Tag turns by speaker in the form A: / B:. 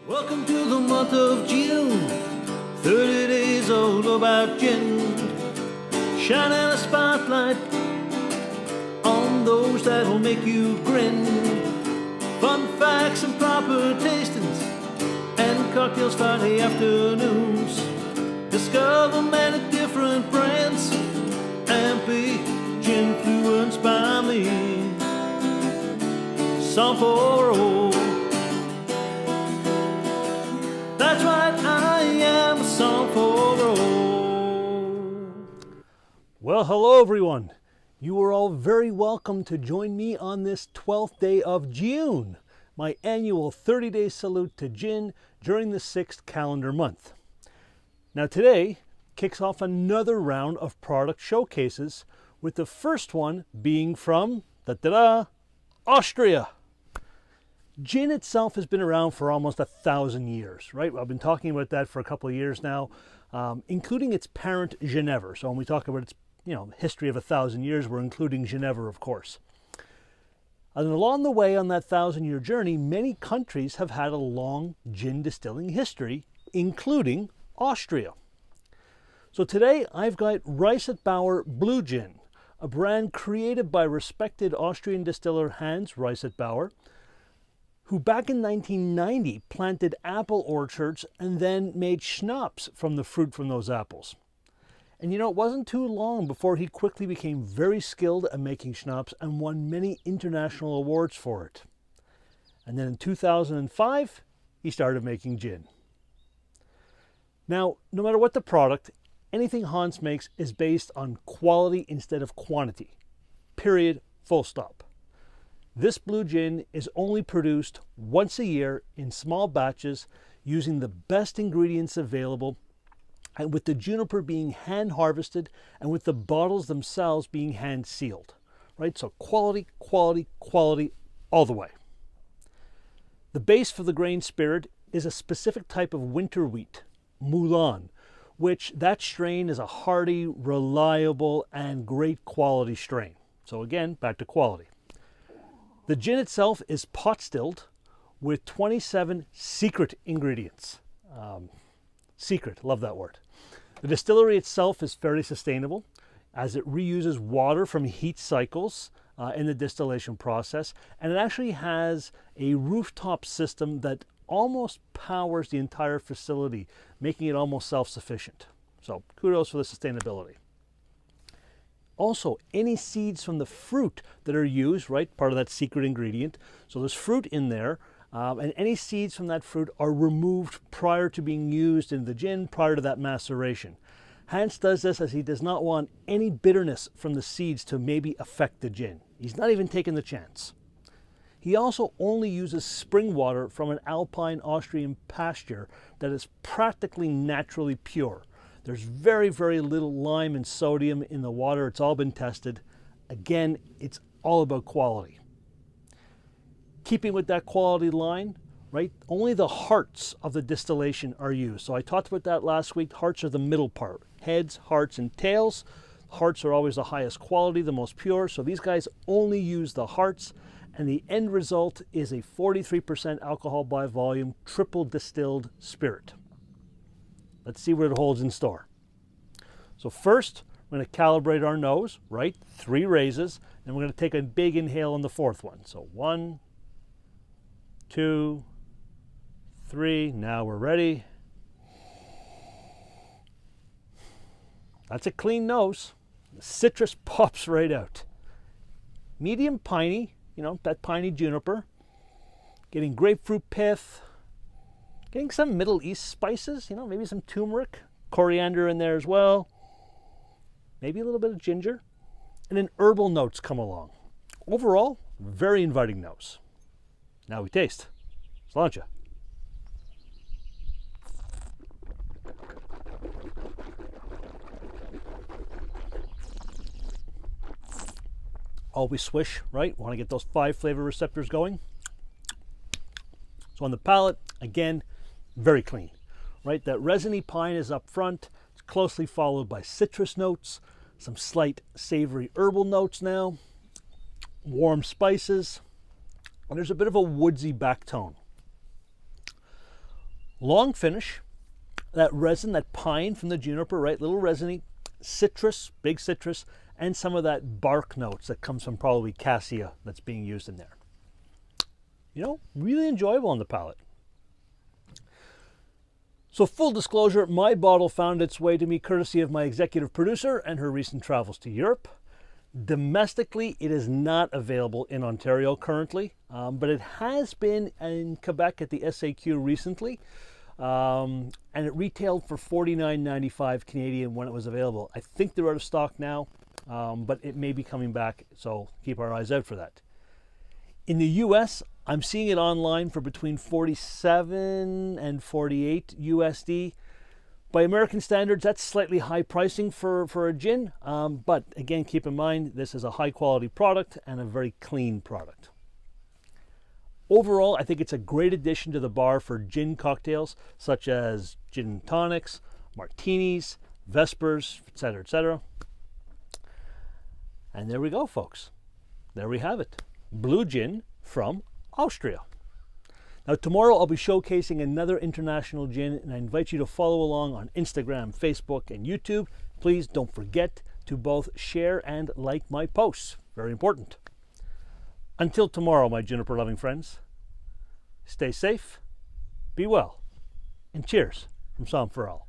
A: Welcome to the month of June, 30 days all about gin. Shining a spotlight on those that'll make you grin. Fun facts and proper tastings and cocktails Friday afternoons. Discover many different brands and be influenced by me. Song for all. That's right, I am a song for all.
B: Well, hello everyone. You are all very welcome to join me on this 12th day of Gi-Une, my annual 30-day salute to gin during the 6th calendar month. Now today kicks off another round of product showcases, with the first one being from Austria. Gin itself has been around for almost 1,000 years, right? I've been talking about that for a couple of years now, including its parent Genever. So when we talk about its history of 1,000 years, we're including Genever, of course. And along the way on that 1,000-year journey, many countries have had a long gin distilling history, including Austria. So today I've got Reisetbauer Blue Gin, a brand created by respected Austrian distiller Hans Reisetbauer, who back in 1990 planted apple orchards and then made schnapps from the fruit from those apples. And it wasn't too long before he quickly became very skilled at making schnapps and won many international awards for it. And then in 2005, he started making gin. Now, no matter what the product, anything Hans makes is based on quality instead of quantity. Period, full stop. This blue gin is only produced once a year in small batches using the best ingredients available, and with the juniper being hand harvested and with the bottles themselves being hand sealed, right? So quality, quality, quality all the way. The base for the grain spirit is a specific type of winter wheat, Moulin, which that strain is a hardy, reliable, and great quality strain. So again, back to quality. The gin itself is pot stilled with 27 secret ingredients. Secret, love that word. The distillery itself is fairly sustainable, as it reuses water from heat cycles in the distillation process, and it actually has a rooftop system that almost powers the entire facility, making it almost self-sufficient. So kudos for the sustainability. Also, any seeds from the fruit that are used, right, part of that secret ingredient, so there's fruit in there, and any seeds from that fruit are removed prior to being used in the gin, prior to that maceration. Hans does this as he does not want any bitterness from the seeds to maybe affect the gin. He's not even taking the chance. He also only uses spring water from an alpine Austrian pasture that is practically naturally pure. There's very, very little lime and sodium in the water. It's all been tested. Again, it's all about quality. Keeping with that quality line, right, only the hearts of the distillation are used. So I talked about that last week. Hearts are the middle part. Heads, hearts, and tails. Hearts are always the highest quality, the most pure. So these guys only use the hearts. And the end result is a 43% alcohol by volume, triple distilled spirit. Let's see what it holds in store. So first, we're going to calibrate our nose, right? 3 raises, and we're going to take a big inhale on the 4th one. So 1, 2, 3. Now we're ready. That's a clean nose. The citrus pops right out. Medium piney, that piney juniper. Getting grapefruit pith. Getting some Middle East spices, maybe some turmeric, coriander in there as well. Maybe a little bit of ginger. And then herbal notes come along. Overall, very inviting nose. Now we taste. Sláinte. Always swish, right? Want to get those 5 flavor receptors going. So on the palate, again, very clean, right? That resiny pine is up front. It's closely followed by citrus notes, some slight savory herbal notes now, warm spices, and there's a bit of a woodsy back tone. Long finish, that resin, that pine from the juniper, right? Little resiny, citrus, big citrus, and some of that bark notes that comes from probably cassia that's being used in there. You know, really enjoyable on the palate. So full disclosure, my bottle found its way to me courtesy of my executive producer and her recent travels to Europe. Domestically, it is not available in Ontario currently, but it has been in Quebec at the SAQ recently, and it retailed for $49.95 Canadian when it was available. I think they're out of stock now, but it may be coming back, so keep our eyes out for that. In the US, I'm seeing it online for between 47 and 48 USD. By American standards, that's slightly high pricing for a gin, but again, keep in mind, this is a high quality product and a very clean product. Overall, I think it's a great addition to the bar for gin cocktails, such as gin and tonics, martinis, vespers, etc., etc. And there we go, folks. There we have it. Blue gin from Austria. Now tomorrow I'll be showcasing another international gin, and I invite you to follow along on Instagram, Facebook, and YouTube. Please don't forget to both share and like my posts. Very important. Until tomorrow, my juniper loving friends, stay safe, be well, and cheers from Sam for all.